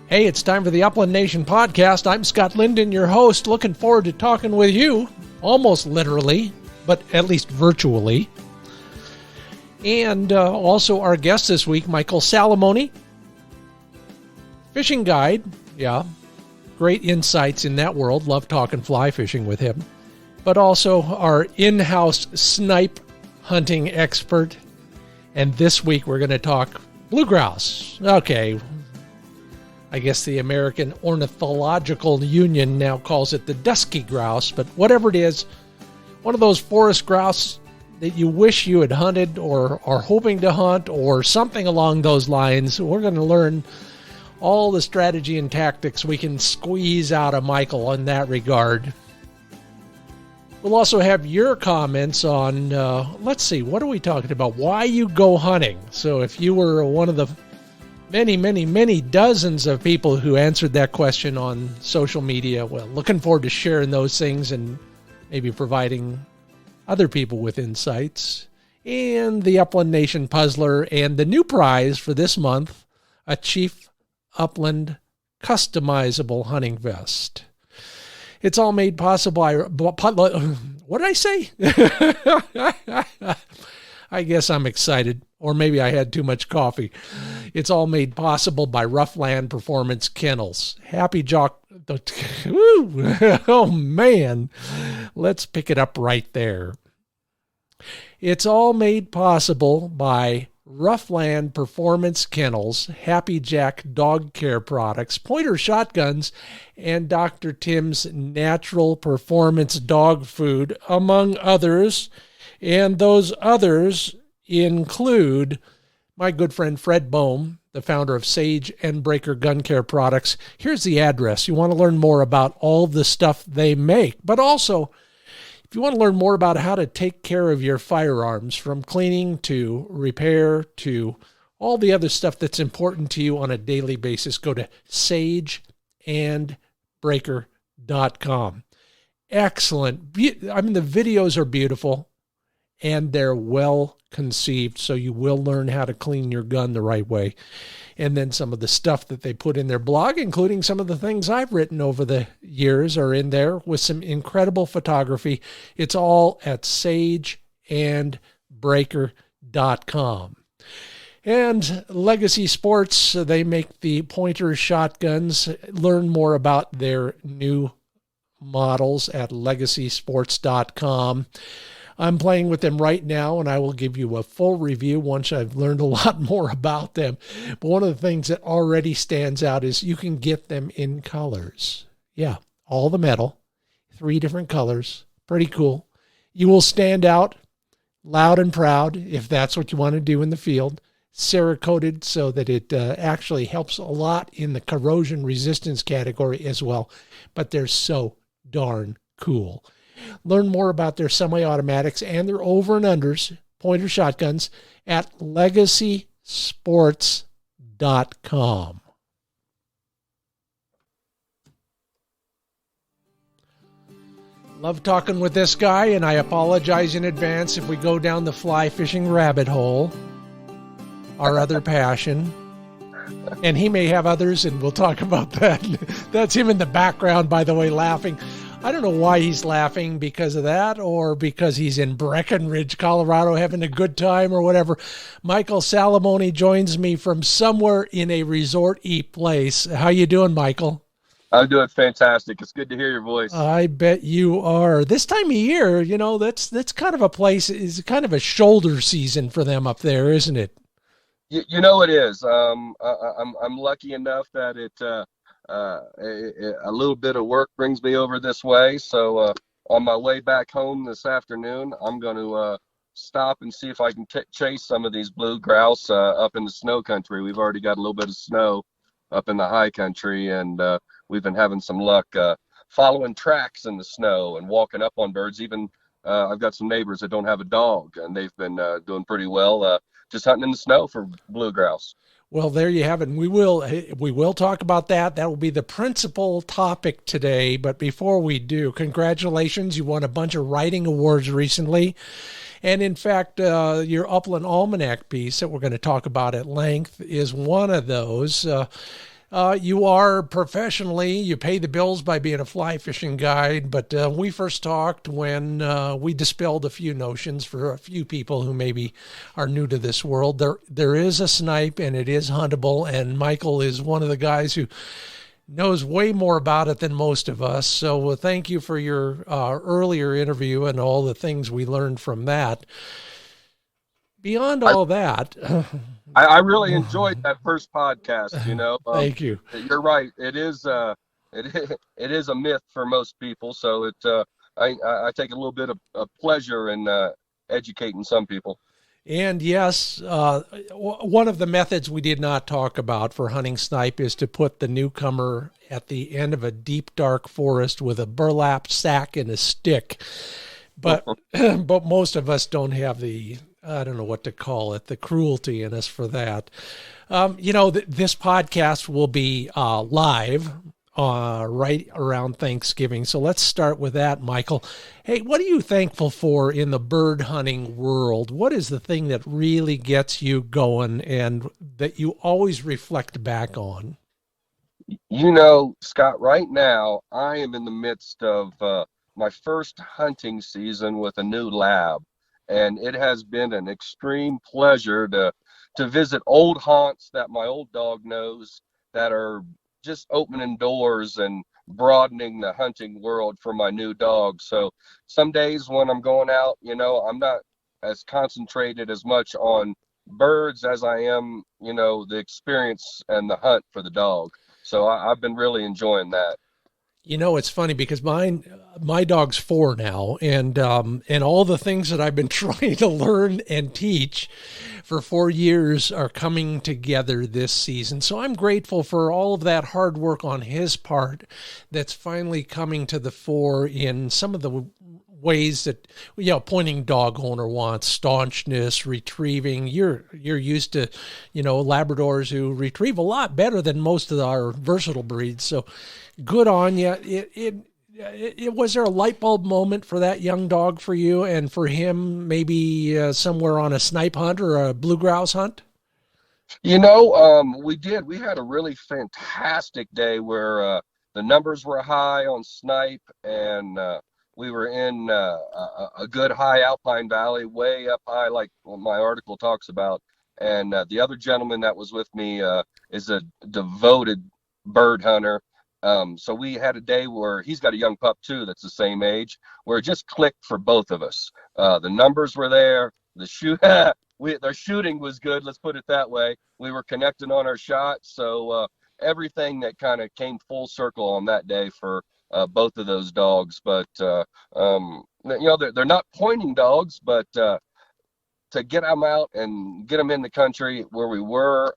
Hey, it's time for the Upland Nation podcast. I'm Scott Linden, your host. Looking forward to talking with you, almost literally, but at least virtually. And also our guest this week, Michael Salamoni, fishing guide. Yeah, great insights in that world. Love talking fly fishing with him. But also our in-house snipe hunting expert. And this week we're going to talk blue grouse. Okay, I guess the American Ornithological Union now calls it the Dusky grouse, but whatever it is, one of those forest grouse that you wish you had hunted or are hoping to hunt or something along those lines. We're going to learn all the strategy and tactics we can squeeze out of Michael in that regard. We'll also have your comments on, let's see, what are we talking about? Why you go hunting. So if you were one of the many dozens of people who answered that question on social media, well, looking forward to sharing those things and maybe providing other people with insights. And the Upland Nation Puzzler and the new prize for this month, a Chief Upland customizable hunting vest. It's all made possible by, what did I say? I guess I'm excited, or maybe I had too much coffee. It's all made possible by RuffLand Performance Kennels. Happy Jock. Oh, man. Let's pick it up right there. It's all made possible by RuffLand Performance Kennels, Happy Jack dog care products, Pointer shotguns, and Dr. Tim's natural performance dog food, among others. And those others include my good friend Fred Bohm, the founder of Sage and Breaker Gun Care Products. Here's the address. You want to learn more about all the stuff they make, but also if you want to learn more about how to take care of your firearms, from cleaning to repair to all the other stuff that's important to you on a daily basis, go to sageandbreaker.com. Excellent. I mean, the videos are beautiful and they're well conceived, so you will learn how to clean your gun the right way. And then some of the stuff that they put in their blog, including some of the things I've written over the years, are in there with some incredible photography. It's all at sageandbreaker.com. And Legacy Sports, they make the Pointer shotguns. Learn more about their new models at legacysports.com. I'm playing with them right now, and I will give you a full review once I've learned a lot more about them. But one of the things that already stands out is you can get them in colors. Yeah, all the metal, 3 different colors. Pretty cool. You will stand out loud and proud if that's what you want to do in the field. Cerakoted so that it actually helps a lot in the corrosion resistance category as well. But they're so darn cool. Learn more about their semi-automatics and their over and unders, Pointer shotguns, at legacysports.com. Love talking with this guy, and I apologize in advance if we go down the fly fishing rabbit hole, our other passion. And he may have others, and we'll talk about that. That's him in the background, by the way, laughing. I don't know why he's laughing, because of that or because he's in Breckenridge, Colorado, having a good time or whatever. Michael Salamoni joins me from somewhere in a resort-y place. How you doing, Michael? I'm doing fantastic. It's good to hear your voice. I bet you are. This time of year, you know, that's kind of a place, is kind of a shoulder season for them up there, isn't it? You know it is. I'm lucky enough that a little bit of work brings me over this way. So on my way back home this afternoon, I'm going to stop and see if I can chase some of these blue grouse up in the snow country. We've already got a little bit of snow up in the high country, and we've been having some luck following tracks in the snow and walking up on birds. Even I've got some neighbors that don't have a dog, and they've been doing pretty well just hunting in the snow for blue grouse. Well, there you have it. And we will talk about that. That will be the principal topic today. But before we do, congratulations. You won a bunch of writing awards recently. And in fact, your Upland Almanac piece that we're going to talk about at length is one of those. You are professionally, you pay the bills by being a fly fishing guide, but we first talked when we dispelled a few notions for a few people who maybe are new to this world. There is a snipe, and it is huntable, and Michael is one of the guys who knows way more about it than most of us. So thank you for your earlier interview and all the things we learned from that. Beyond all that, I really enjoyed that first podcast. Thank you. You're right. It is a myth for most people. So I take a little bit of pleasure in educating some people. And yes, one of the methods we did not talk about for hunting snipe is to put the newcomer at the end of a deep, dark forest with a burlap sack and a stick. But but most of us don't have the, I don't know what to call it, the cruelty in us for that. This podcast will be live right around Thanksgiving. So let's start with that, Michael. Hey, what are you thankful for in the bird hunting world? What is the thing that really gets you going and that you always reflect back on? Scott, right now I am in the midst of my first hunting season with a new lab. And it has been an extreme pleasure to visit old haunts that my old dog knows that are just opening doors and broadening the hunting world for my new dog. So some days when I'm going out, I'm not as concentrated as much on birds as I am, the experience and the hunt for the dog. So I've been really enjoying that. It's funny because my dog's 4 now, and all the things that I've been trying to learn and teach for 4 years are coming together this season. So I'm grateful for all of that hard work on his part that's finally coming to the fore in some of the ways that, pointing dog owner wants: staunchness, retrieving. You're used to, Labradors who retrieve a lot better than most of our versatile breeds. So good on you. It was there a light bulb moment for that young dog for you and for him, maybe somewhere on a snipe hunt or a blue grouse hunt? We did. We had a really fantastic day where the numbers were high on snipe, and we were in a good high alpine valley, way up high, like what my article talks about. And the other gentleman that was with me is a devoted bird hunter. So we had a day where he's got a young pup too that's the same age, where it just clicked for both of us. The numbers were there. Their shooting was good. Let's put it that way. We were connecting on our shots. So everything that kind of came full circle on that day for both of those dogs. But they're not pointing dogs, but to get them out and get them in the country where we were,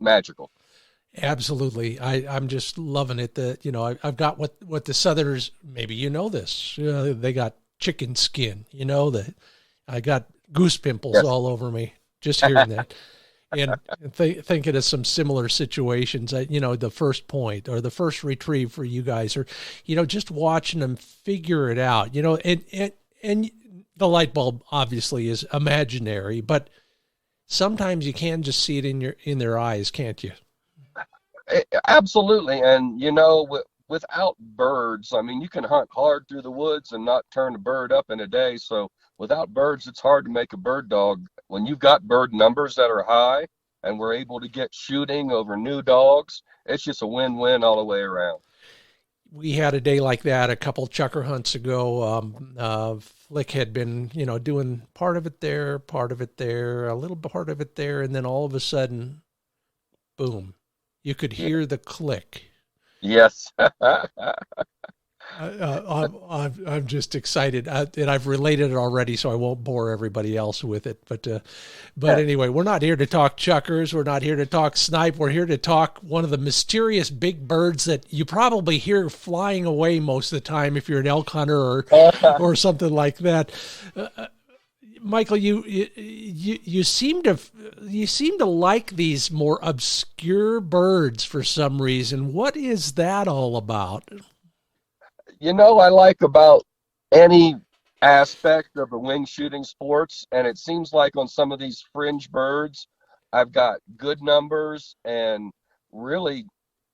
magical. Absolutely. I'm just loving it that, I've got what the Southerners, maybe this, they got chicken skin, that I got goose pimples all over me just hearing that. And thinking of some similar situations, the first point or the first retrieve for you guys, or, just watching them figure it out, and the light bulb obviously is imaginary, but sometimes you can just see it in their eyes, can't you? Absolutely. And, without birds, you can hunt hard through the woods and not turn a bird up in a day. So without birds, it's hard to make a bird dog. When you've got bird numbers that are high and we're able to get shooting over new dogs, it's just a win-win all the way around. We had a day like that a couple chukar hunts ago. Flick had been, doing part of it there, a little part of it there, and then all of a sudden, boom. You could hear the click. Yes. I'm just excited, and I've related it already, so I won't bore everybody else with it. But anyway, we're not here to talk chukars. We're not here to talk snipe. We're here to talk one of the mysterious big birds that you probably hear flying away most of the time if you're an elk hunter or something like that. Michael, you seem to like these more obscure birds for some reason. What is that all about? I like about any aspect of the wing shooting sports, and it seems like on some of these fringe birds, I've got good numbers and really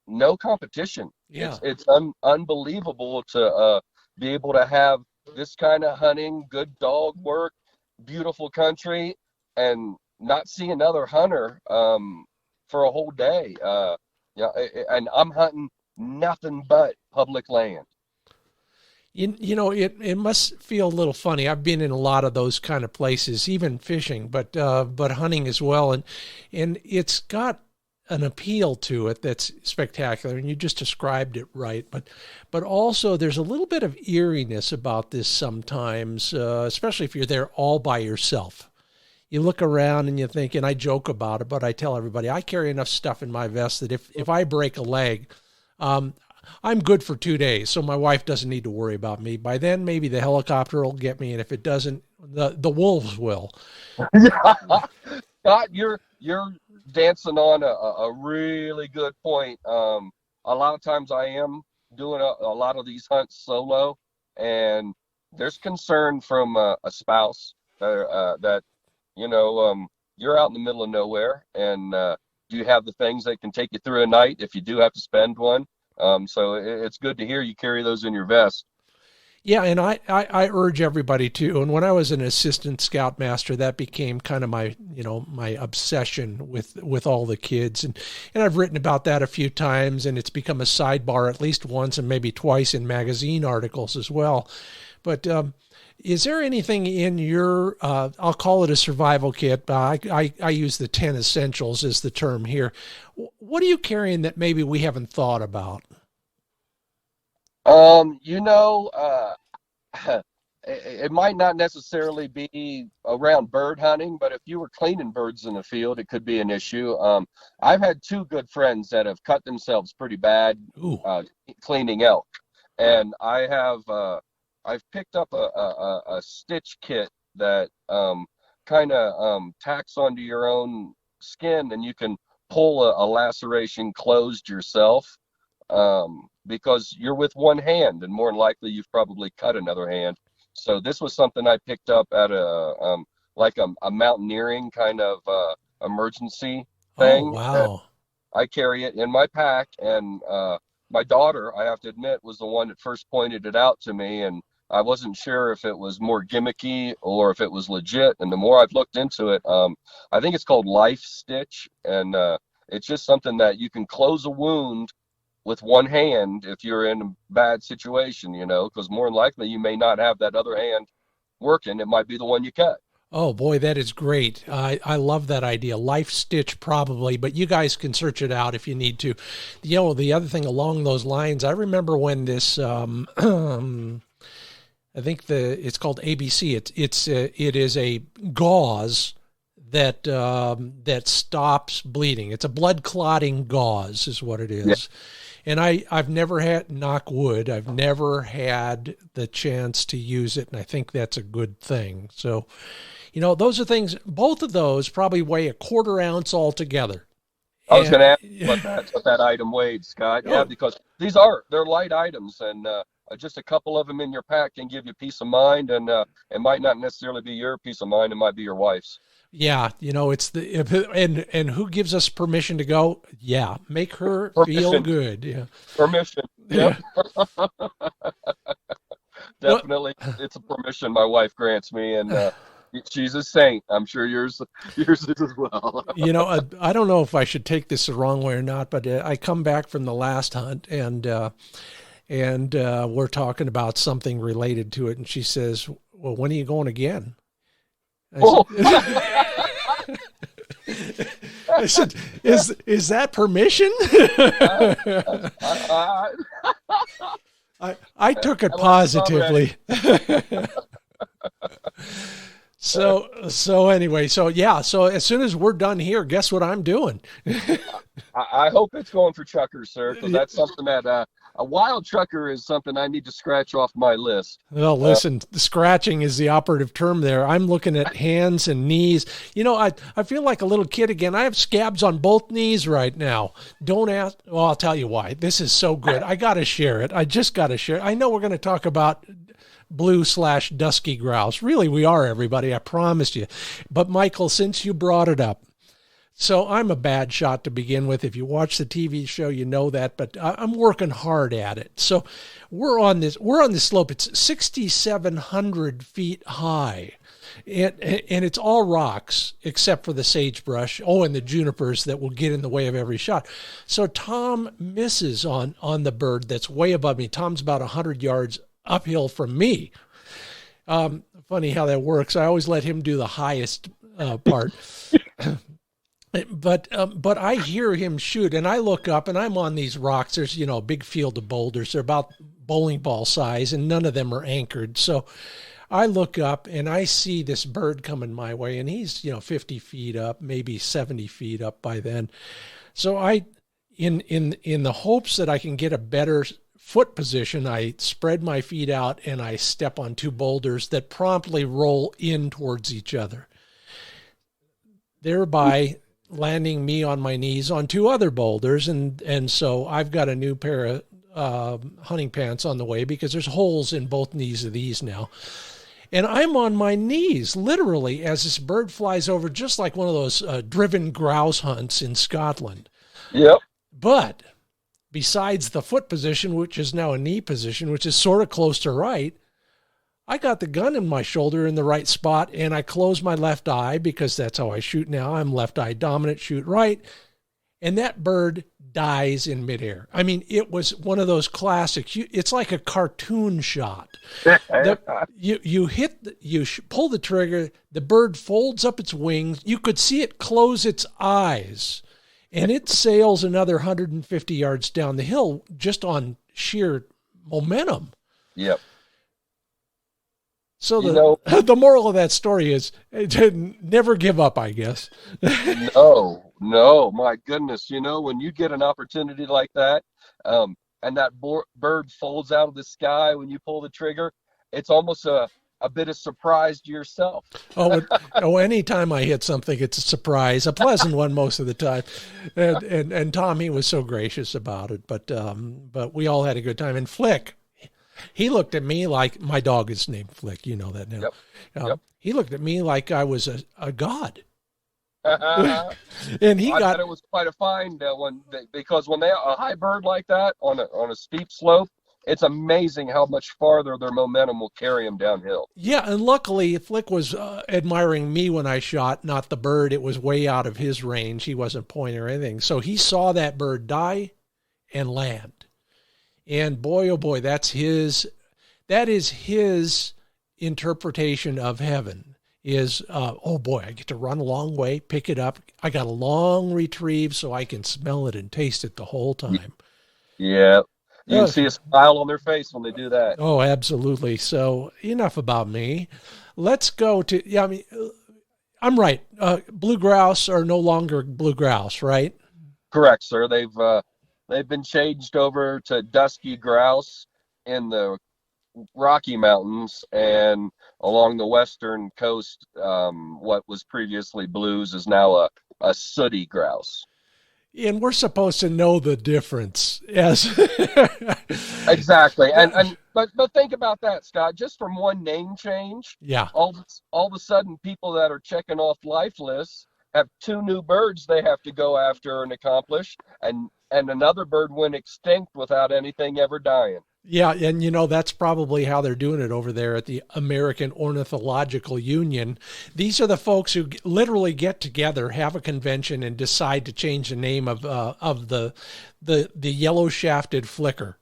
no competition. Yeah. It's unbelievable to be able to have this kind of hunting, good dog work, beautiful country, and not see another hunter for a whole day. Yeah, and I'm hunting nothing but public land. It must feel a little funny. I've been in a lot of those kind of places, even fishing, but hunting as well, and it's got an appeal to it that's spectacular, and you just described it right. But also there's a little bit of eeriness about this sometimes, especially if you're there all by yourself. You look around and you think, and I joke about it, but I tell everybody I carry enough stuff in my vest that if I break a leg, I'm good for 2 days, so my wife doesn't need to worry about me. By then, maybe the helicopter will get me, and if it doesn't, the wolves will. Scott, you're dancing on a really good point. A lot of times I am doing a lot of these hunts solo, and there's concern from a spouse that you're out in the middle of nowhere, and do you have the things that can take you through a night if you do have to spend one? So it's good to hear you carry those in your vest. Yeah, and I urge everybody to. And when I was an assistant scoutmaster, that became kind of my obsession with all the kids. And I've written about that a few times, and it's become a sidebar at least once and maybe twice in magazine articles as well. But is there anything in your, I'll call it a survival kit, I use the 10 essentials as the term here. What are you carrying that maybe we haven't thought about? It might not necessarily be around bird hunting, but if you were cleaning birds in the field, it could be an issue. I've had two good friends that have cut themselves pretty bad cleaning elk, and I've picked up a stitch kit that kind of tacks onto your own skin, and you can pull a laceration closed yourself, because you're with one hand, and more than likely you've probably cut another hand. So this was something I picked up at a mountaineering kind of emergency thing. Oh, wow. I carry it in my pack, and my daughter, I have to admit, was the one that first pointed it out to me, and I wasn't sure if it was more gimmicky or if it was legit. And the more I've looked into it, I think it's called Life Stitch, and it's just something that you can close a wound with one hand if you're in a bad situation, because more than likely you may not have that other hand working. It might be the one you cut. Oh boy, that is great. I love that idea. Life Stitch probably, but you guys can search it out if you need to. The other thing along those lines, I remember when this, I think it's called ABC. It is a gauze that stops bleeding. It's a blood clotting gauze is what it is. Yeah. And I've never had, knock wood, I've never had the chance to use it, and I think that's a good thing. So, those are things, both of those probably weigh a quarter ounce altogether. I was going to ask what that item weighed, Scott. Yeah, because they're light items, and just a couple of them in your pack can give you peace of mind, and it might not necessarily be your peace of mind, it might be your wife's. Yeah, it's and who gives us permission to go? Yeah, make her feel good. Yeah, permission. Yep. Definitely, it's a permission my wife grants me, and she's a saint. I'm sure yours is as well. I don't know if I should take this the wrong way or not, but I come back from the last hunt, and we're talking about something related to it, and she says, "Well, when are you going again?" I said, is that permission? I took it positively. So anyway, so as soon as we're done here, guess what I'm doing? I hope it's going for chukars, sir, because that's something that a wild chukker is something I need to scratch off my list. Well, listen, scratching is the operative term there. I'm looking at hands and knees. I feel like a little kid again. I have scabs on both knees right now. Don't ask. Well, I'll tell you why. This is so good. I got to share it. I just got to share it. I know we're going to talk about blue/dusky grouse. Really, we are, everybody. I promised you. But Michael, since you brought it up, So I'm a bad shot to begin with. If you watch the TV show, you know that, but I'm working hard at it. So we're on this slope. It's 6,700 feet high. And it's all rocks except for the sagebrush. Oh, and the junipers that will get in the way of every shot. So Tom misses on the bird that's way above me. Tom's about 100 yards uphill from me. Funny how that works. I always let him do the highest part. But I hear him shoot, and I look up, and I'm on these rocks. There's, a big field of boulders. They're about bowling ball size, and none of them are anchored. So I look up, and I see this bird coming my way, and he's, 50 feet up, maybe 70 feet up by then. So in the hopes that I can get a better foot position, I spread my feet out, and I step on two boulders that promptly roll in towards each other, thereby landing me on my knees on two other boulders. And so I've got a new pair of hunting pants on the way because there's holes in both knees of these now. And I'm on my knees, literally, as this bird flies over, just like one of those driven grouse hunts in Scotland. Yep. But besides the foot position, which is now a knee position, which is sort of close to right, I got the gun in my shoulder in the right spot, and I close my left eye because that's how I shoot now. I'm left eye dominant, shoot right, and that bird dies in midair. I mean, it was one of those classic. It's like a cartoon shot. You pull the trigger, the bird folds up its wings. You could see it close its eyes, and it sails another 150 yards down the hill just on sheer momentum. Yep. So the moral of that story is never give up, I guess. No, my goodness. When you get an opportunity like that, and that bird folds out of the sky when you pull the trigger, it's almost a bit of surprise to yourself. Anytime I hit something, it's a surprise, a pleasant one most of the time. And Tom, he was so gracious about it, but we all had a good time. And Flick, he looked at me like, my dog is named Flick, you know that now. Yep. He looked at me like I was a god. And I thought it was quite a find because when a high bird like that on a steep slope, it's amazing how much farther their momentum will carry them downhill. Yeah, and luckily Flick was admiring me when I shot, not the bird. It was way out of his range. He wasn't pointing or anything. So he saw that bird die and land. And boy, oh boy, that is his interpretation of heaven is, oh boy, I get to run a long way, pick it up. I got a long retrieve so I can smell it and taste it the whole time. Yeah. You can see a smile on their face when they do that. Oh, absolutely. So enough about me. Let's go to, I'm right. Blue grouse are no longer blue grouse, right? Correct, sir. They've been changed over to dusky grouse in the Rocky Mountains, and along the western coast, what was previously blues is now a sooty grouse. And we're supposed to know the difference. Yes. Exactly. But think about that, Scott. Just from one name change, yeah. All of a sudden, people that are checking off life lists have two new birds they have to go after and accomplish, and another bird went extinct without anything ever dying. Yeah, and that's probably how they're doing it over there at the American Ornithological Union. These are the folks who literally get together, have a convention, and decide to change the name of the yellow-shafted flicker.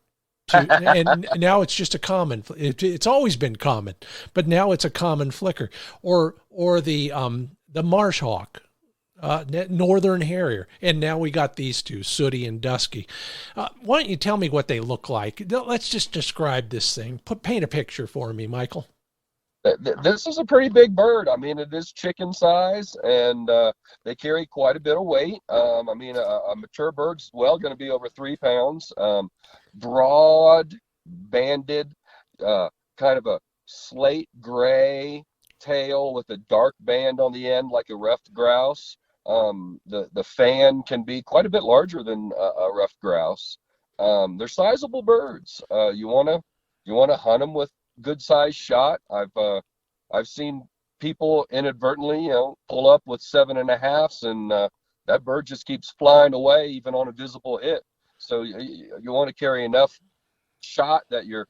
And now it's just a common. It's always been common, but now it's a common flicker, or the marsh hawk. Northern Harrier, and now we got these two, Sooty and Dusky. Why don't you tell me what they look like? Let's just describe this thing. Paint a picture for me, Michael. This is a pretty big bird. I mean, it is chicken size, and they carry quite a bit of weight. A mature bird's going to be over 3 pounds. Broad, banded, kind of a slate gray tail with a dark band on the end, like a ruffed grouse. The fan can be quite a bit larger than a ruffed grouse. They're sizable birds. You wanna hunt them with good sized shot. I've seen people inadvertently, pull up with 7.5s and that bird just keeps flying away even on a visible hit. So you want to carry enough shot that you're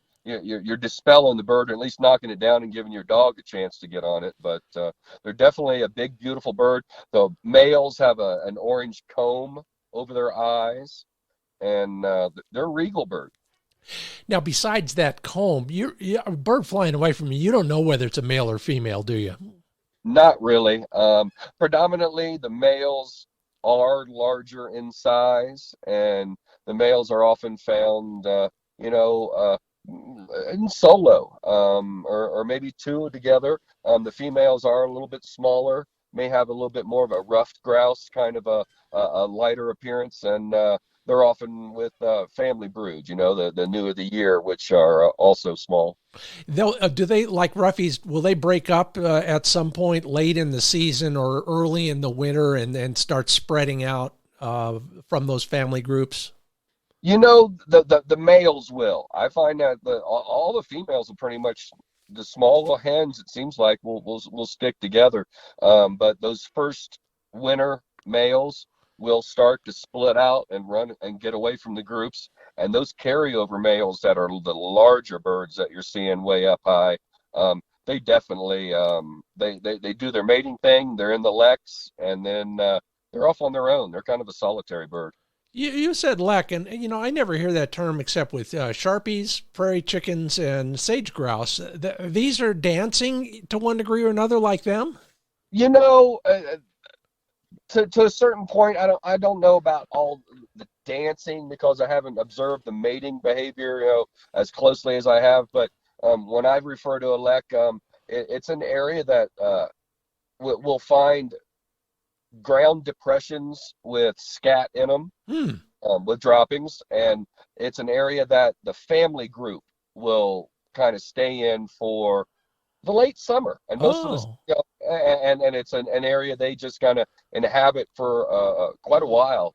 dispelling the bird, or at least knocking it down and giving your dog a chance to get on it. But they're definitely a big, beautiful bird. The males have an orange comb over their eyes, and they're a regal bird. Now, besides that comb, a bird flying away from you don't know whether it's a male or female, do you? Not really. Predominantly, the males are larger in size, and the males are often found, in solo, or maybe two together. The females are a little bit smaller, may have a little bit more of a ruffed grouse, kind of a lighter appearance, and they're often with family broods, the new of the year, which are also small. Do they, like roughies, will they break up at some point late in the season or early in the winter and start spreading out from those family groups? The males will. I find that all the females will pretty much, the small hens, it seems like, will stick together. But those first winter males will start to split out and run and get away from the groups. And those carryover males that are the larger birds that you're seeing way up high, they definitely they do their mating thing. They're in the leks, and then they're off on their own. They're kind of a solitary bird. You said lek, and I never hear that term except with sharpies, prairie chickens, and sage grouse. These are dancing to one degree or another, like them. To a certain point, I don't know about all the dancing because I haven't observed the mating behavior, as closely as I have. But when I refer to a lek, it's an area that we'll find ground depressions with scat in them, with droppings, and it's an area that the family group will kind of stay in for the late summer, and most of the and it's an area they just kind of inhabit for quite a while.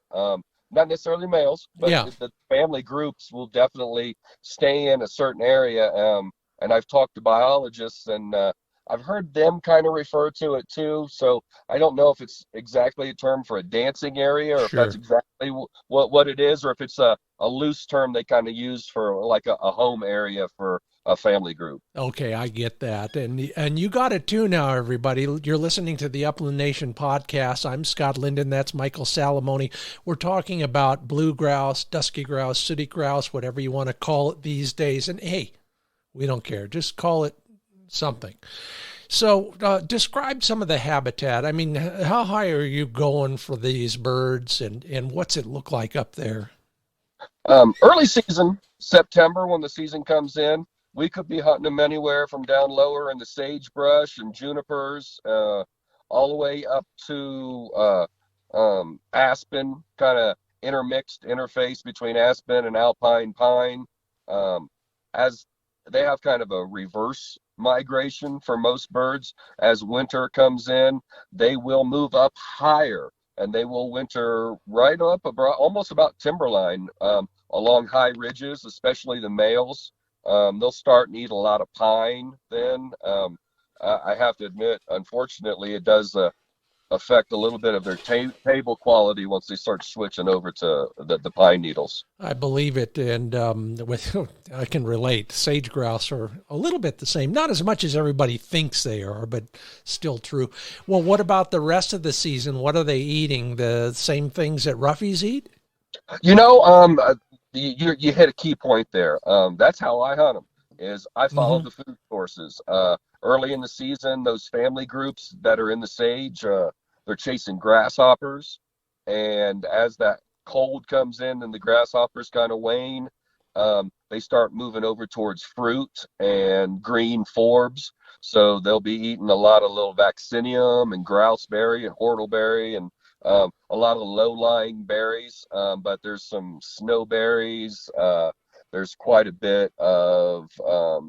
Not necessarily males, but the family groups will definitely stay in a certain area. And I've talked to biologists, and I've heard them kind of refer to it too. So I don't know if it's exactly a term for a dancing area, or if that's exactly what it is, or if it's a loose term they kind of use for like a home area for a family group. Okay, I get that. And you got it too now, everybody. You're listening to the Upland Nation podcast. I'm Scott Linden. That's Michael Salamoni. We're talking about blue grouse, dusky grouse, sooty grouse, whatever you want to call it these days. And hey, we don't care. Just call it something. So describe some of the habitat. I mean, how high are you going for these birds, and what's it look like up there? Early season, September, when the season comes in, we could be hunting them anywhere from down lower in the sagebrush and junipers, all the way up to aspen, kind of interface between aspen and alpine pine. As they have kind of a reverse migration for most birds. As winter comes in, they will move up higher, and they will winter right up almost about timberline, along high ridges, especially the males. They'll start and eat a lot of pine then. I have to admit, unfortunately, it does affect a little bit of their table quality once they start switching over to the pine needles. I believe it, and I can relate. Sage grouse are a little bit the same, not as much as everybody thinks they are, but still true. Well, what about the rest of the season? What are they eating? The same things that roughies eat? You hit a key point there. That's how I hunt them, is I follow the food sources. Early in the season, those family groups that are in the sage, they're chasing grasshoppers. And as that cold comes in and the grasshoppers kind of wane, they start moving over towards fruit and green forbs. So they'll be eating a lot of little vaccinium and grouseberry and whortleberry and a lot of low-lying berries, but there's some snowberries. There's quite a bit of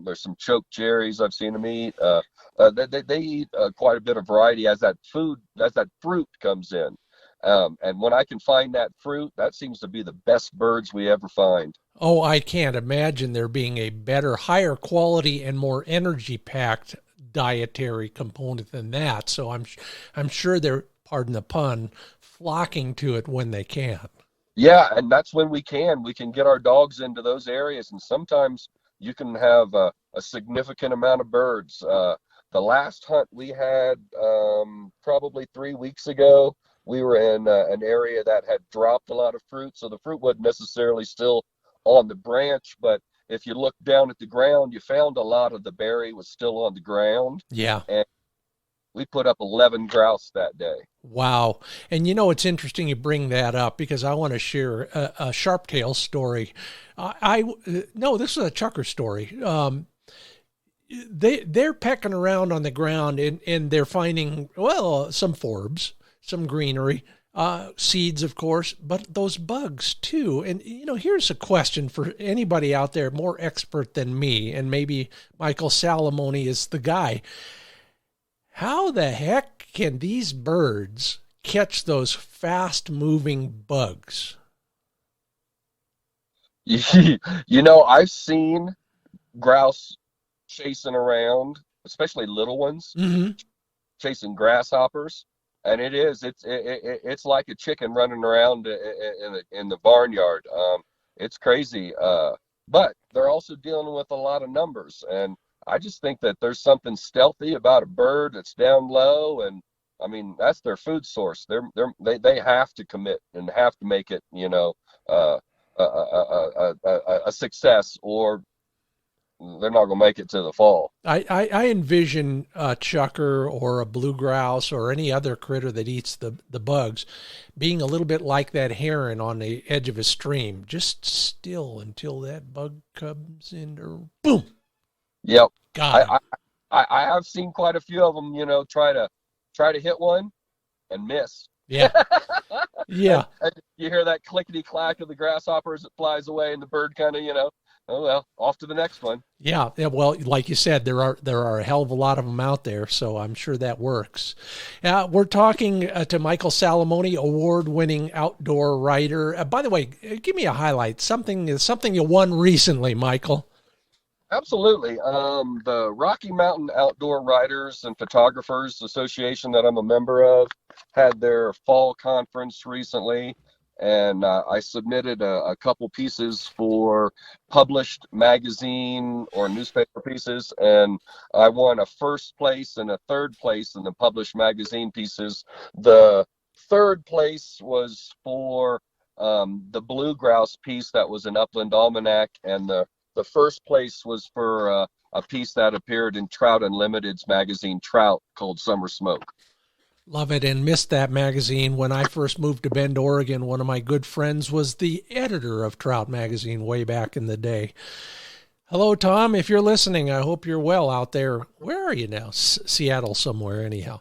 there's some choke cherries I've seen them eat. They eat quite a bit of variety as that fruit comes in. And when I can find that fruit, that seems to be the best birds we ever find. Oh, I can't imagine there being a better, higher quality and more energy-packed dietary component than that. So I'm sure they're pardon the pun, flocking to it when they can. Yeah, and that's when we can get our dogs into those areas, and sometimes you can have a significant amount of birds. The last hunt we had probably 3 weeks ago, we were in an area that had dropped a lot of fruit, so the fruit wasn't necessarily still on the branch, but if you looked down at the ground, you found a lot of the berry was still on the ground. Yeah. And we put up 11 grouse that day. Wow. And it's interesting you bring that up because I want to share a sharptail story. No, this is a chukker story. They're pecking around on the ground and they're finding, well, some forbs, some greenery, seeds, of course, but those bugs too. And, here's a question for anybody out there more expert than me, and maybe Michael Salamoni is the guy. How the heck can these birds catch those fast-moving bugs? I've seen grouse chasing around, especially little ones, chasing grasshoppers, and it's like a chicken running around in the barnyard. It's crazy, but they're also dealing with a lot of numbers, and I just think that there's something stealthy about a bird that's down low, and I mean that's their food source. They have to commit and have to make it, a success, or they're not going to make it to the fall. I envision a chukker or a blue grouse or any other critter that eats the bugs being a little bit like that heron on the edge of a stream, just still until that bug comes in, or boom. Yep. God. I have seen quite a few of them, try to hit one and miss. Yeah. Yeah. And you hear that clickety clack of the grasshopper as it flies away, and the bird kind of, oh well, off to the next one. Yeah. Well, like you said, there are a hell of a lot of them out there, so I'm sure that works. We're talking to Michael Salamoni, award-winning outdoor writer. By the way, give me a highlight, something you won recently, Michael. Absolutely. The Rocky Mountain Outdoor Writers and Photographers Association that I'm a member of had their fall conference recently, and I submitted a couple pieces for published magazine or newspaper pieces, and I won a first place and a third place in the published magazine pieces. The third place was for the Blue Grouse piece that was an Upland Almanac, and the first place was for a piece that appeared in Trout Unlimited's magazine Trout called Summer Smoke. Love it, and missed that magazine. When I first moved to Bend, Oregon, one of my good friends was the editor of Trout magazine way back in the day. Hello, Tom. If you're listening, I hope you're well out there. Where are you now? Seattle somewhere, anyhow.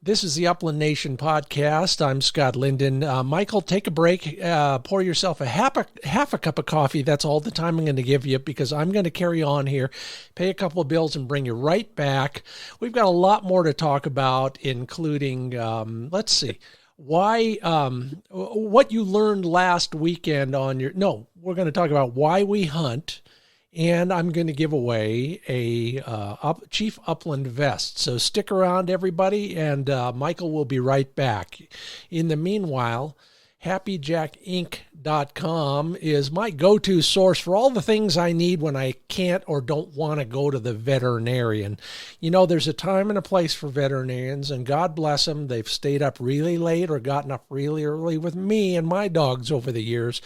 This is the Upland Nation podcast. I'm Scott Linden. Michael, take a break. Pour yourself half a cup of coffee. That's all the time I'm going to give you, because I'm going to carry on here, pay a couple of bills, and bring you right back. We've got a lot more to talk about, including, let's see, why, what you learned last weekend on your, no, we're going to talk about why we hunt. And I'm going to give away a Chief Upland vest. So stick around, everybody, and Michael will be right back. In the meanwhile, HappyJackInc.com is my go-to source for all the things I need when I can't or don't want to go to the veterinarian. There's a time and a place for veterinarians, and God bless them. They've stayed up really late or gotten up really early with me and my dogs over the years.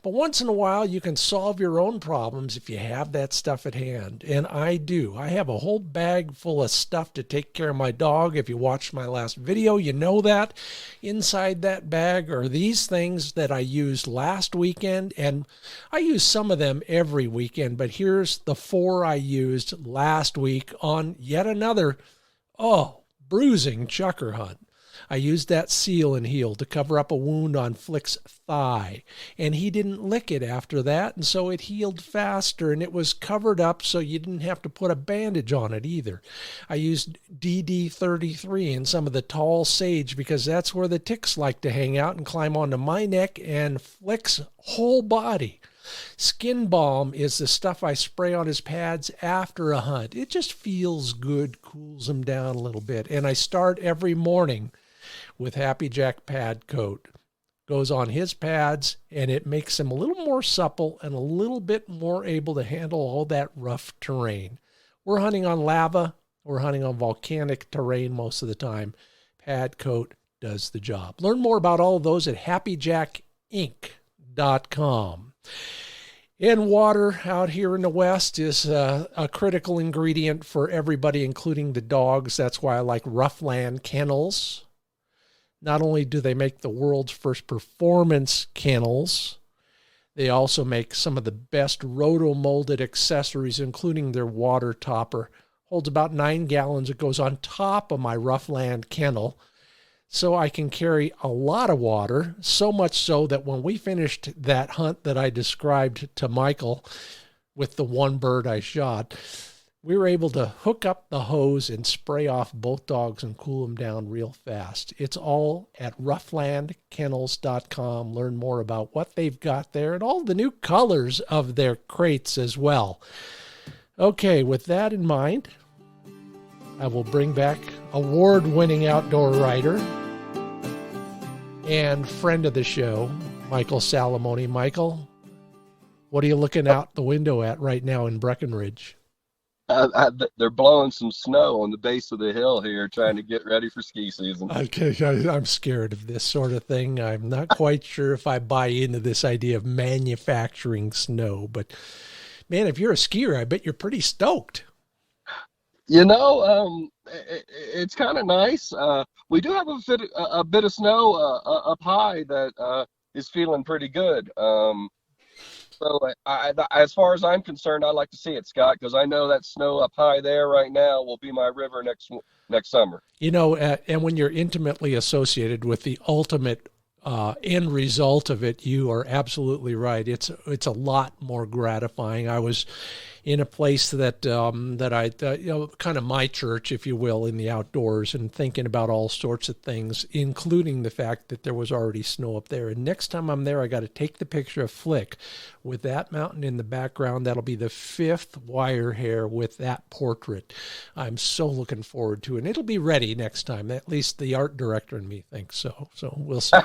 But once in a while, you can solve your own problems if you have that stuff at hand. And I do. I have a whole bag full of stuff to take care of my dog. If you watched my last video, you know that. Inside that bag are these things that I used last weekend. And I use some of them every weekend. But here's the 4 I used last week on yet another, bruising chukker hunt. I used that seal and heel to cover up a wound on Flick's thigh, and he didn't lick it after that, and so it healed faster, and it was covered up so you didn't have to put a bandage on it either. I used DD33 and some of the tall sage because that's where the ticks like to hang out and climb onto my neck and Flick's whole body. Skin balm is the stuff I spray on his pads after a hunt. It just feels good, cools him down a little bit, and I start every morning with Happy Jack pad coat. Goes on his pads, and it makes him a little more supple and a little bit more able to handle all that rough terrain. We're hunting on lava. We're hunting on volcanic terrain most of the time. Pad coat does the job. Learn more about all of those at happyjackinc.com. And water out here in the West is a critical ingredient for everybody, including the dogs. That's why I like RuffLand Kennels. Not only do they make the world's first performance kennels, they also make some of the best roto-molded accessories, including their water topper. Holds about 9 gallons. It goes on top of my RuffLand kennel, so I can carry a lot of water, so much so that when we finished that hunt that I described to Michael with the one bird I shot, we were able to hook up the hose and spray off both dogs and cool them down real fast. It's all at rufflandkennels.com. Learn more about what they've got there and all the new colors of their crates as well. Okay, with that in mind, I will bring back award-winning outdoor writer and friend of the show, Michael Salamoni. Michael, what are you looking out the window at right now in Breckenridge? They're blowing some snow on the base of the hill here, trying to get ready for ski season. Okay, I'm scared of this sort of thing. I'm not quite sure if I buy into this idea of manufacturing snow, but man, if you're a skier, I bet you're pretty stoked. You know, it's kind of nice. We do have a bit of snow up high that is feeling pretty good. So as far as I'm concerned, I like to see it, Scott, because I know that snow up high there right now will be my river next summer. You know, and when you're intimately associated with the ultimate end result of it, you are absolutely right. It's a lot more gratifying. I was in a place that I kind of my church, if you will, in the outdoors, and thinking about all sorts of things, including the fact that there was already snow up there. And next time I'm there, I got to take the picture of Flick with that mountain in the background. That'll be the 5th wire hair with that portrait. I'm so looking forward to it. And it'll be ready next time. At least the art director and me thinks so. So we'll see.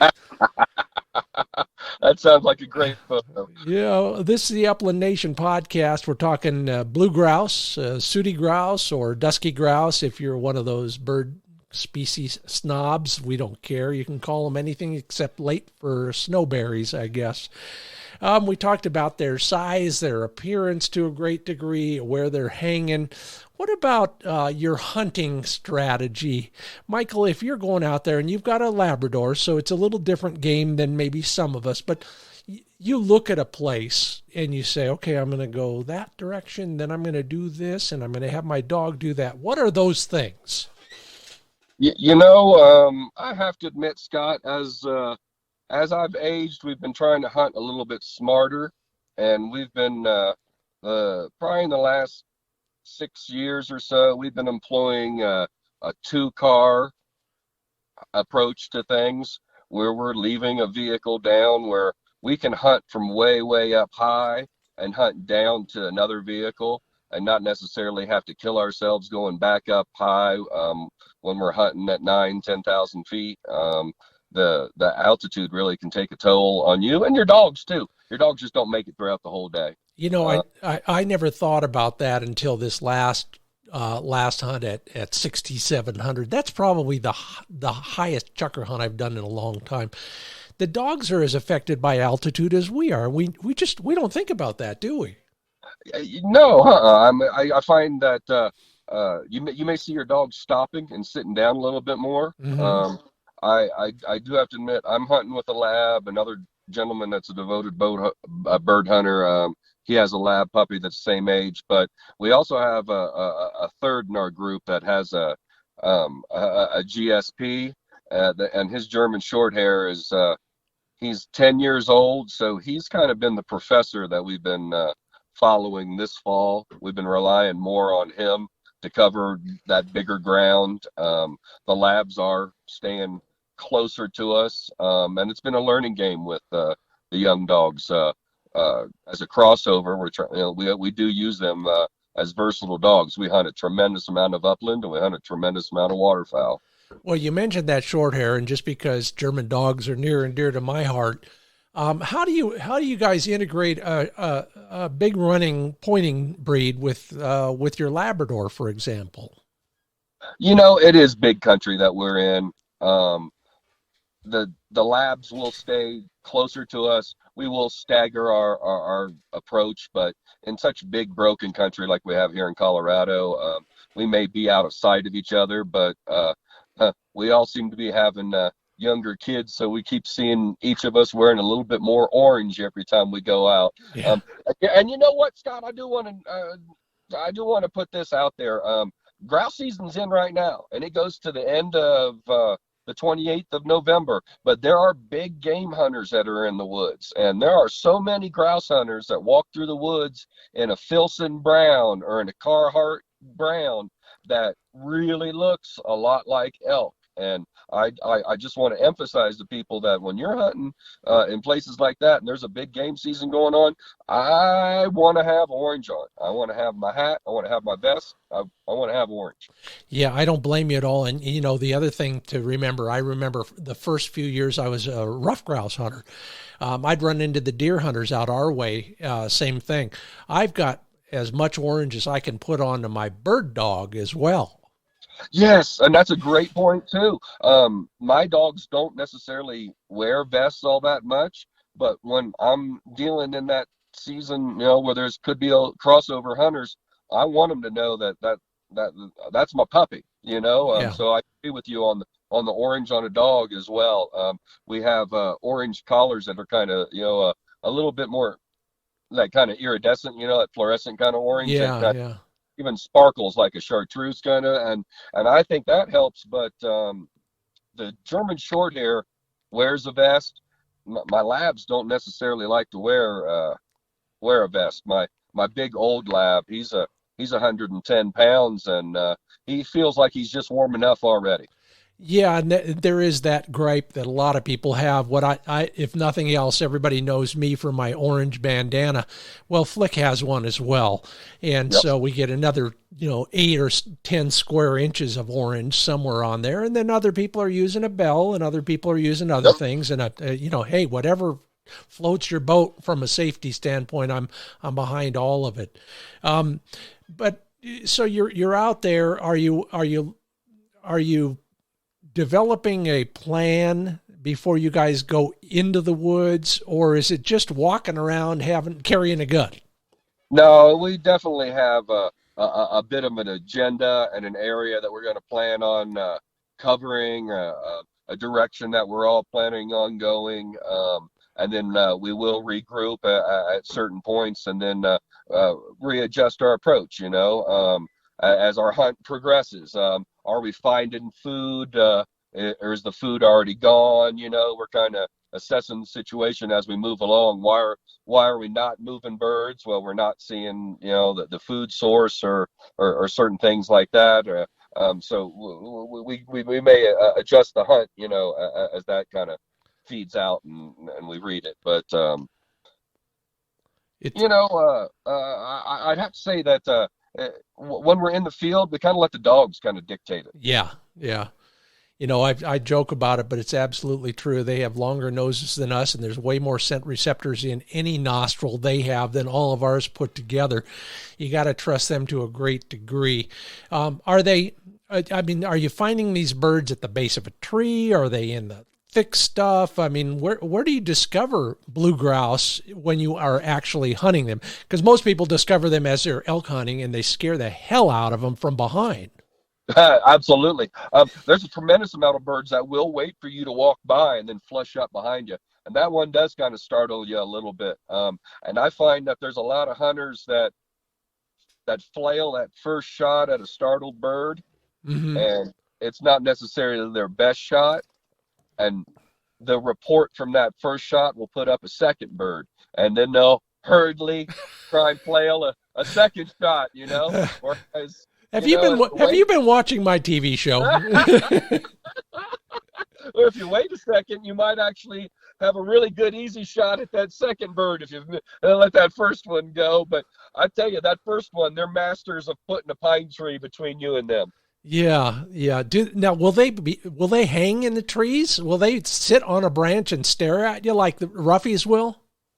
That sounds like a great photo. Yeah, this is the Upland Nation podcast. We're talking blue grouse, sooty grouse, or dusky grouse. If you're one of those bird species snobs, we don't care. You can call them anything except late for snowberries, I guess. We talked about their size, their appearance to a great degree, where they're hanging. What about your hunting strategy? Michael, if you're going out there and you've got a Labrador, so it's a little different game than maybe some of us, but you look at a place and you say, okay, I'm going to go that direction, then I'm going to do this, and I'm going to have my dog do that. What are those things? You know, I have to admit, Scott, as I've aged, we've been trying to hunt a little bit smarter, and we've been probably in the last 6 years or so, we've been employing a 2-car approach to things, where we're leaving a vehicle down where we can hunt from way up high and hunt down to another vehicle, and not necessarily have to kill ourselves going back up high when we're hunting at 9,000-10,000 feet. The altitude really can take a toll on you and your dogs too. Your dogs just don't make it throughout the whole day. You know, I never thought about that until this last hunt at 6,700. That's probably the highest chukar hunt I've done in a long time. The dogs are as affected by altitude as we are. We don't think about that, do we? No, I find that you may see your dog stopping and sitting down a little bit more. Mm-hmm. I do have to admit, I'm hunting with a lab. Another gentleman that's a devoted bird hunter. He has a lab puppy that's the same age, but we also have a third in our group that has a GSP, and his German short hair is he's 10 years old, so he's kind of been the professor that we've been following this fall. We've been relying more on him to cover that bigger ground. The labs are staying closer to us, and it's been a learning game with the young dogs. As a crossover, we do use them as versatile dogs. We hunt a tremendous amount of upland, and we hunt a tremendous amount of waterfowl. Well, you mentioned that short hair, and just because German dogs are near and dear to my heart, how do you guys integrate a big running pointing breed with your Labrador, for example? It is big country that we're in. Um, the labs will stay closer to us. We will stagger our approach, but in such big broken country like we have here in Colorado, we may be out of sight of each other, but we all seem to be having younger kids, so we keep seeing each of us wearing a little bit more orange every time we go out. Yeah. And you know what, Scott? I do want to put this out there. Grouse season's in right now, and it goes to the end of the 28th of November. But there are big game hunters that are in the woods, and there are so many grouse hunters that walk through the woods in a Filson brown or in a Carhartt brown that really looks a lot like elk. And I just want to emphasize to people that when you're hunting in places like that and there's a big game season going on, I want to have orange on. I want to have my hat. I want to have my vest. I want to have orange. Yeah, I don't blame you at all. And, the other thing to remember, I remember the first few years I was a rough grouse hunter. I'd run into the deer hunters out our way, same thing. I've got as much orange as I can put onto my bird dog as well. Yes, and that's a great point too. My dogs don't necessarily wear vests all that much, but when I'm dealing in that season, where there's could be a crossover hunters, I want them to know that's my puppy. Yeah. So I agree with you on the orange on a dog as well. We have orange collars that are kind of a little bit more like kind of iridescent, that fluorescent kind of orange. Yeah, yeah. Even sparkles like a chartreuse kind of, and I think that helps. But the German short hair wears a vest. My labs don't necessarily like to wear a vest. My big old lab, he's 110 pounds, and he feels like he's just warm enough already. Yeah, and there is that gripe that a lot of people have. What I, if nothing else, everybody knows me for my orange bandana. Well, Flick has one as well, and Yep. so we get another, 8 or 10 square inches of orange somewhere on there. And then other people are using a bell, and other people are using other Yep. things. And hey, whatever floats your boat from a safety standpoint, I'm behind all of it. But so you're out there. Are you developing a plan before you guys go into the woods, or is it just walking around carrying a gun? No, we definitely have a bit of an agenda and an area that we're going to plan on covering, a direction that we're all planning on going, and then we will regroup at certain points and then readjust our approach, as our hunt progresses. Are we finding food, or is the food already gone? We're kind of assessing the situation as we move along. Why are we not moving birds? Well, we're not seeing the food source or certain things like that. So we may adjust the hunt as that kind of feeds out and we read it. But I'd have to say that when we're in the field, we kind of let the dogs kind of dictate it. Yeah, yeah. I joke about it, but it's absolutely true. They have longer noses than us, and there's way more scent receptors in any nostril they have than all of ours put together. You got to trust them to a great degree. Are you finding these birds at the base of a tree? Are they in the thick stuff? I mean, where do you discover blue grouse when you are actually hunting them? Because most people discover them as they're elk hunting, and they scare the hell out of them from behind. Absolutely. There's a tremendous amount of birds that will wait for you to walk by and then flush up behind you. And that one does kind of startle you a little bit. And I find that there's a lot of hunters that flail that first shot at a startled bird. Mm-hmm. And it's not necessarily their best shot. And the report from that first shot will put up a second bird. And then they'll hurriedly try and flail a second shot, Whereas Have you been watching my TV show? Or if you wait a second, you might actually have a really good, easy shot at that second bird if you let that first one go. But I tell you, that first one, they're masters of putting a pine tree between you and them. Yeah, yeah. Now, will they hang in the trees? Will they sit on a branch and stare at you like the roughies will?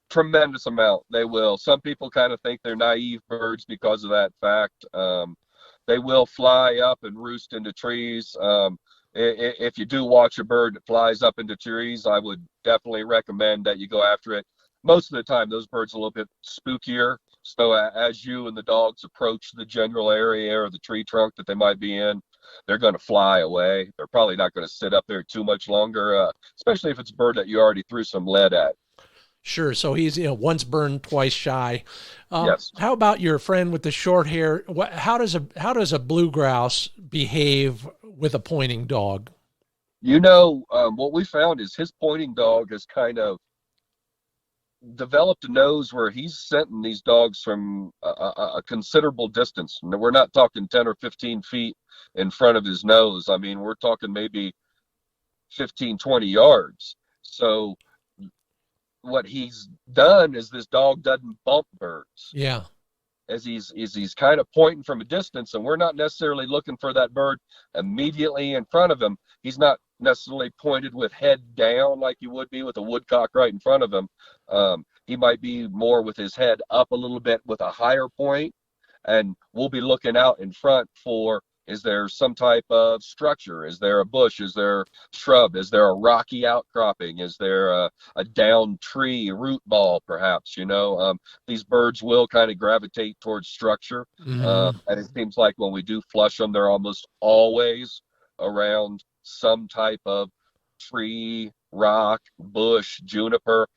Tremendous amount. They will. Some people kind of think they're naive birds because of that fact. They will fly up and roost into trees. If you do watch a bird that flies up into trees, I would definitely recommend that you go after it. Most of the time, those birds are a little bit spookier. So as you and the dogs approach the general area or the tree trunk that they might be in, they're going to fly away. They're probably not going to sit up there too much longer, especially if it's a bird that you already threw some lead at. Sure. So he's, once burned, twice shy. Yes. How about your friend with the short hair? How does a blue grouse behave with a pointing dog? What we found is his pointing dog has kind of developed a nose where he's scenting these dogs from a considerable distance. We're not talking 10 or 15 feet in front of his nose. I mean, we're talking maybe 15, 20 yards. So what he's done is this dog doesn't bump birds. Yeah. As he's kind of pointing from a distance, and we're not necessarily looking for that bird immediately in front of him. He's not necessarily pointed with head down like you would be with a woodcock right in front of him. He might be more with his head up a little bit with a higher point, and we'll be looking out in front for, is there some type of structure? Is there a bush? Is there shrub? Is there a rocky outcropping? Is there a downed tree, root ball, perhaps? These birds will kind of gravitate towards structure. Mm-hmm. And it seems like when we do flush them, they're almost always around some type of tree, rock, bush, juniper.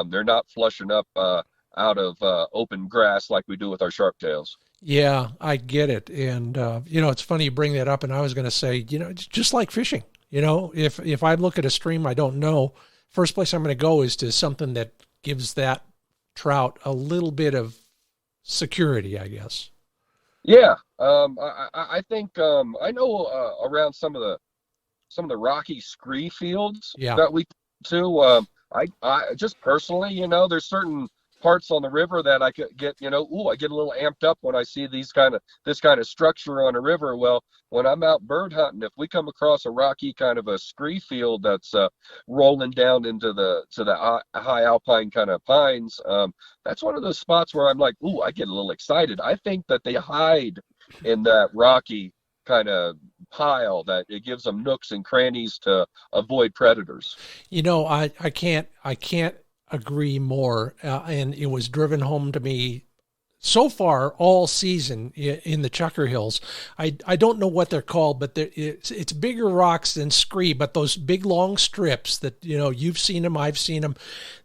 They're not flushing up out of open grass like we do with our sharptails. Yeah, I get it. And, it's funny you bring that up. And I was going to say, it's just like fishing. If I look at a stream I don't know, first place I'm going to go is to something that gives that trout a little bit of security, I guess. Yeah. I think I know around some of the rocky scree fields that we to. I just personally, there's certain parts on the river that I could get, I get a little amped up when I see this kind of structure on a river. Well, when I'm out bird hunting, if we come across a rocky kind of a scree field that's rolling down into the high alpine kind of pines, that's one of those spots where I'm like, I get a little excited. I think that they hide in that rocky kind of pile, that it gives them nooks and crannies to avoid predators. I can't agree more. And it was driven home to me so far all season in the Chukar Hills. I don't know what they're called, but it's bigger rocks than scree, but those big long strips that, you've seen them, I've seen them.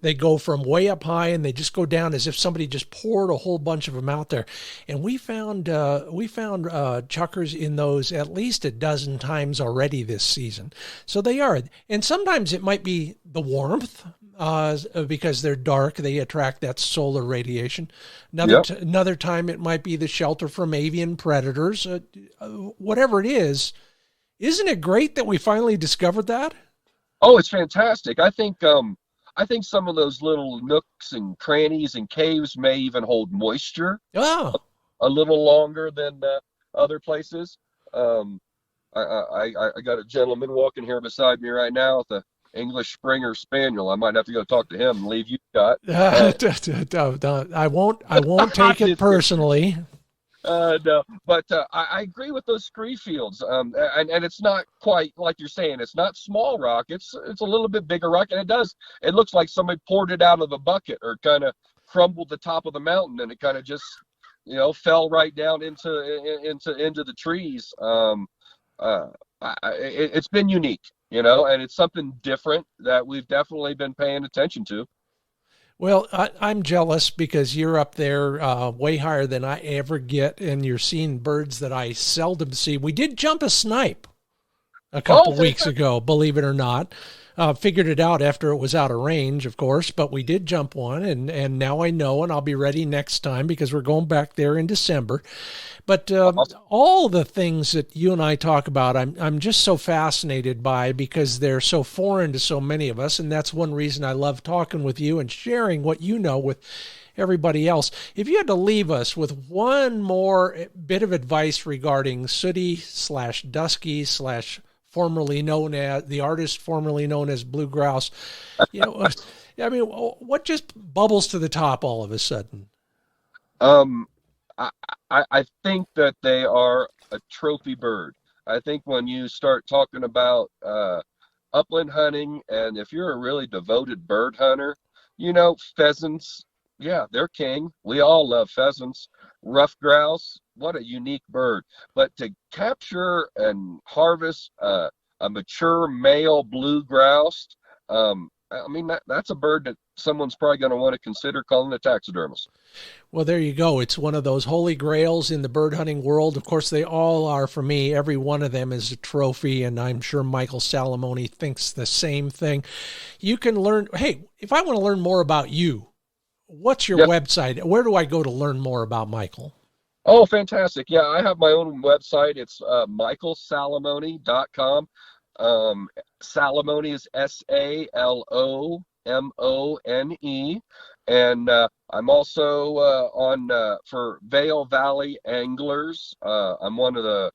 They go from way up high and they just go down as if somebody just poured a whole bunch of them out there. And we found chukars in those at least a dozen times already this season. So they are. And sometimes it might be the warmth, because they're dark, they attract that solar radiation. Another time it might be the shelter from avian predators. Whatever it is, isn't it great that we finally discovered that? Oh, it's fantastic. I think some of those little nooks and crannies and caves may even hold moisture a little longer than other places. I got a gentleman walking here beside me right now with a English Springer Spaniel. I might have to go talk to him and leave you, Scott. I won't take it personally. No, but I agree with those scree fields. And it's not quite like you're saying. It's not small rock. It's a little bit bigger rock, and it looks like somebody poured it out of a bucket or kind of crumbled the top of the mountain, and it kind of just fell right down into the trees. It's been unique. And it's something different that we've definitely been paying attention to. Well, I'm jealous because you're up there way higher than I ever get, and you're seeing birds that I seldom see. We did jump a snipe a couple weeks ago, believe it or not. Figured it out after it was out of range, of course, but we did jump one, and now I know, and I'll be ready next time because we're going back there in December. But all the things that you and I talk about, I'm just so fascinated by because they're so foreign to so many of us, and that's one reason I love talking with you and sharing what you know with everybody else. If you had to leave us with one more bit of advice regarding sooty/dusky/ formerly known as the artist formerly known as blue grouse, I mean, what just bubbles to the top all of a sudden? I think that they are a trophy bird. I think when you start talking about upland hunting, and if you're a really devoted bird hunter, pheasants, yeah, they're king. We all love pheasants. Ruffed grouse, what a unique bird. But to capture and harvest a mature male blue grouse, that's a bird that someone's probably going to want to consider calling a taxidermist. Well, there you go. It's one of those holy grails in the bird hunting world. Of course, they all are for me. Every one of them is a trophy, and I'm sure Michael Salamoni thinks the same thing. You can learn, hey, if I want to learn more about you, what's your website? Where do I go to learn more about Michael? Oh, fantastic. Yeah, I have my own website. It's michaelsalamone.com. Salamone is Salomone. And I'm also on for Vail Valley Anglers. I'm one of the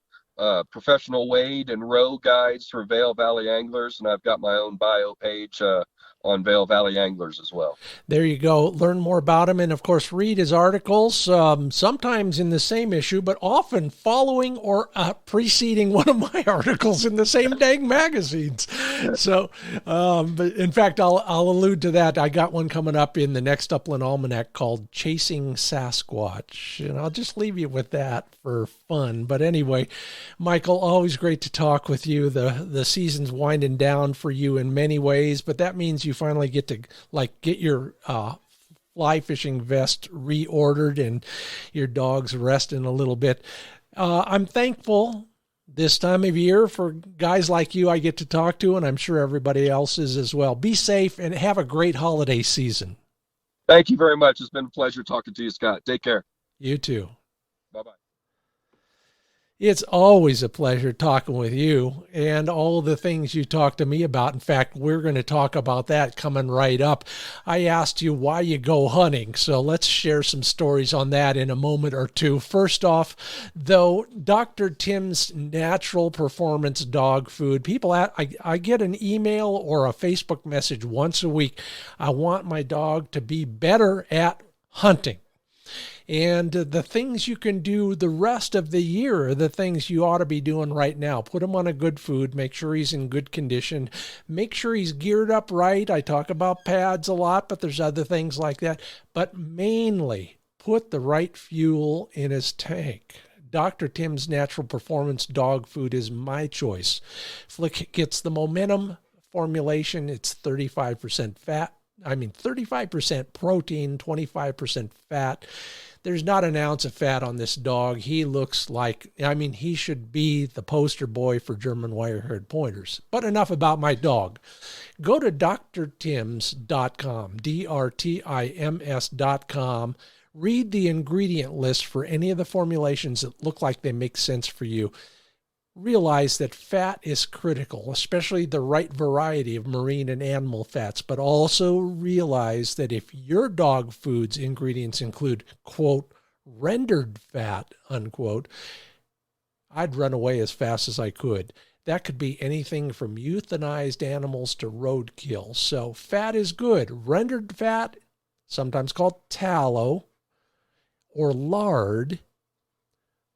professional wade and row guides for Vail Valley Anglers, and I've got my own bio page on Vail Valley Anglers as well. There you go. Learn more about him, and of course read his articles, sometimes in the same issue, but often following or preceding one of my articles in the same dang magazines. So, but in fact, I'll allude to that. I got one coming up in the next Upland Almanac called Chasing Sasquatch, and I'll just leave you with that for fun. But anyway, Michael, always great to talk with you. The season's winding down for you in many ways, but that means you finally get to get your fly fishing vest reordered and your dog's resting a little bit. I'm thankful this time of year for guys like you I get to talk to, and I'm sure everybody else is as well. Be safe and have a great holiday season. Thank you very much. It's been a pleasure talking to you, Scott. Take care. You too. Bye-bye. It's always a pleasure talking with you and all the things you talk to me about. In fact, we're going to talk about that coming right up. I asked you why you go hunting, so let's share some stories on that in a moment or two. First off, though, Dr. Tim's Natural Performance Dog Food. I get an email or a Facebook message once a week. I want my dog to be better at hunting. And the things you can do the rest of the year are the things you ought to be doing right now. Put him on a good food. Make sure he's in good condition. Make sure he's geared up right. I talk about pads a lot, but there's other things like that. But mainly, put the right fuel in his tank. Dr. Tim's Natural Performance Dog Food is my choice. Flick gets the Momentum formulation. It's 35% fat. 35% protein, 25% fat. There's not an ounce of fat on this dog. He looks like, he should be the poster boy for German wire-haired pointers. But enough about my dog. Go to drtims.com, drtims.com. Read the ingredient list for any of the formulations that look like they make sense for you. Realize that fat is critical, especially the right variety of marine and animal fats, but also realize that if your dog food's ingredients include, quote, rendered fat, unquote, I'd run away as fast as I could. That could be anything from euthanized animals to roadkill. So fat is good. Rendered fat, sometimes called tallow or lard,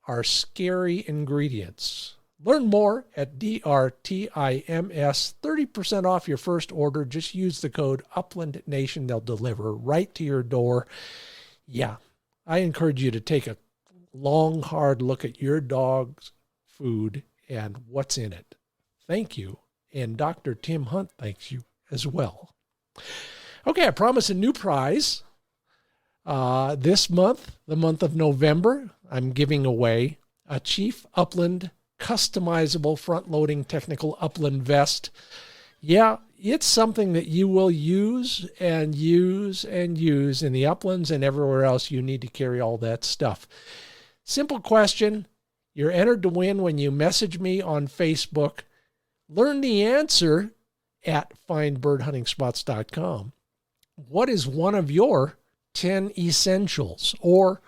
are scary ingredients. Learn more at DRTIMS, 30% off your first order. Just use the code Upland Nation. They'll deliver right to your door. Yeah, I encourage you to take a long, hard look at your dog's food and what's in it. Thank you. And Dr. Tim Hunt thanks you as well. Okay, I promise a new prize. This month, the month of November, I'm giving away a Chief Upland customizable front-loading technical upland vest. Yeah, it's something that you will use and use and use in the uplands and everywhere else you need to carry all that stuff. Simple question. You're entered to win when you message me on Facebook. Learn the answer at findbirdhuntingspots.com. What is one of your 10 essentials or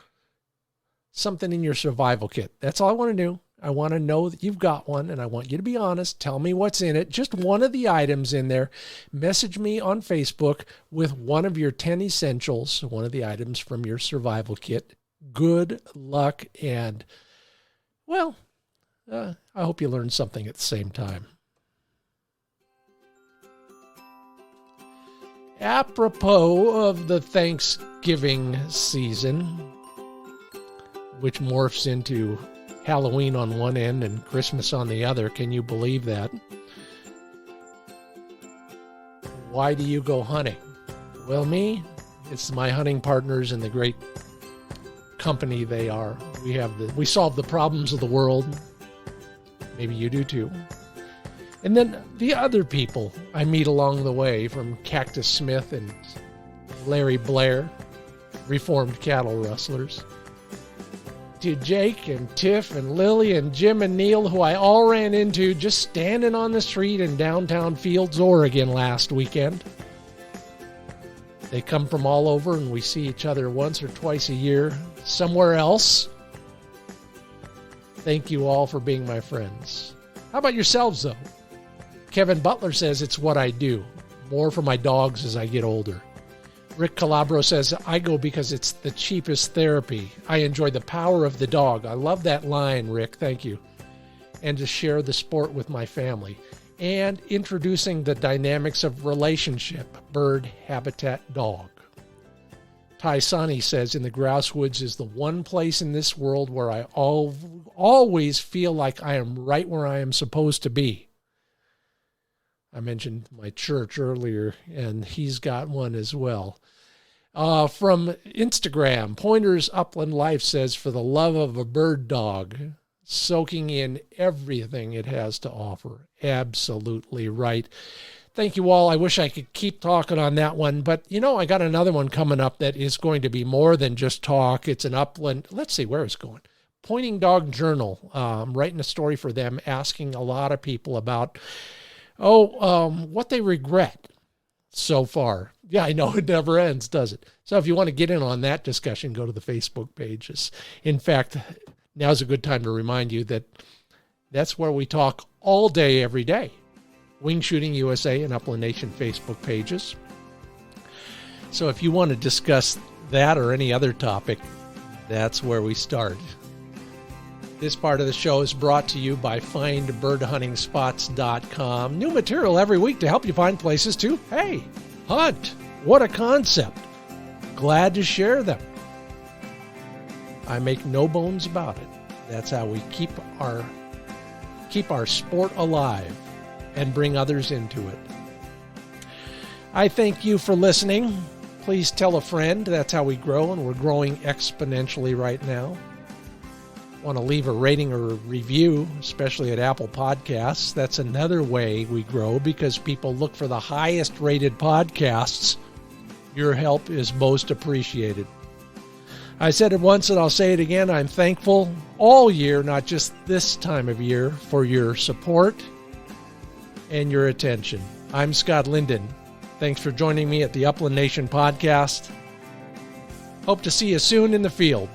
something in your survival kit? That's all I want to do. I want to know that you've got one, and I want you to be honest. Tell me what's in it. Just one of the items in there. Message me on Facebook with one of your 10 essentials, one of the items from your survival kit. Good luck, and, well, I hope you learned something at the same time. Apropos of the Thanksgiving season, which morphs into Halloween on one end and Christmas on the other. Can you believe that? Why do you go hunting? Well, me, it's my hunting partners and the great company they are. We solve the problems of the world. Maybe you do too. And then the other people I meet along the way, from Cactus Smith and Larry Blair, reformed cattle rustlers, to Jake and Tiff and Lily and Jim and Neil, who I all ran into just standing on the street in downtown Fields, Oregon last weekend. They come from all over, and we see each other once or twice a year somewhere else. Thank you all for being my friends. How about yourselves, though? Kevin Butler says it's what I do. More for my dogs as I get older. Rick Calabro says, I go because it's the cheapest therapy. I enjoy the power of the dog. I love that line, Rick. Thank you. And to share the sport with my family. And introducing the dynamics of relationship, bird, habitat, dog. Ty Sani says, in the Grouse Woods is the one place in this world where I always feel like I am right where I am supposed to be. I mentioned my church earlier, and he's got one as well. From Instagram, Pointers Upland Life says, for the love of a bird dog, soaking in everything it has to offer. Absolutely right. Thank you all. I wish I could keep talking on that one, but I got another one coming up that is going to be more than just talk. It's an upland. Let's see where it's going. Pointing Dog Journal. I'm writing a story for them, asking a lot of people about what they regret so far. Yeah, I know it never ends, does it? So if you want to get in on that discussion, go to the Facebook pages. In fact, now's a good time to remind you that that's where we talk all day, every day. Wing Shooting USA and Upland Nation Facebook pages. So if you want to discuss that or any other topic, that's where we start. This part of the show is brought to you by findbirdhuntingspots.com. New material every week to help you find places to, hunt. What a concept. Glad to share them. I make no bones about it. That's how we keep our sport alive and bring others into it. I thank you for listening. Please tell a friend. That's how we grow, and we're growing exponentially right now. Want to leave a rating or a review, especially at Apple Podcasts. That's another way we grow, because people look for the highest rated podcasts. Your help is most appreciated. I said it once and I'll say it again. I'm thankful all year, not just this time of year, for your support and your attention. I'm Scott Linden. Thanks for joining me at the Upland Nation podcast. Hope to see you soon in the field.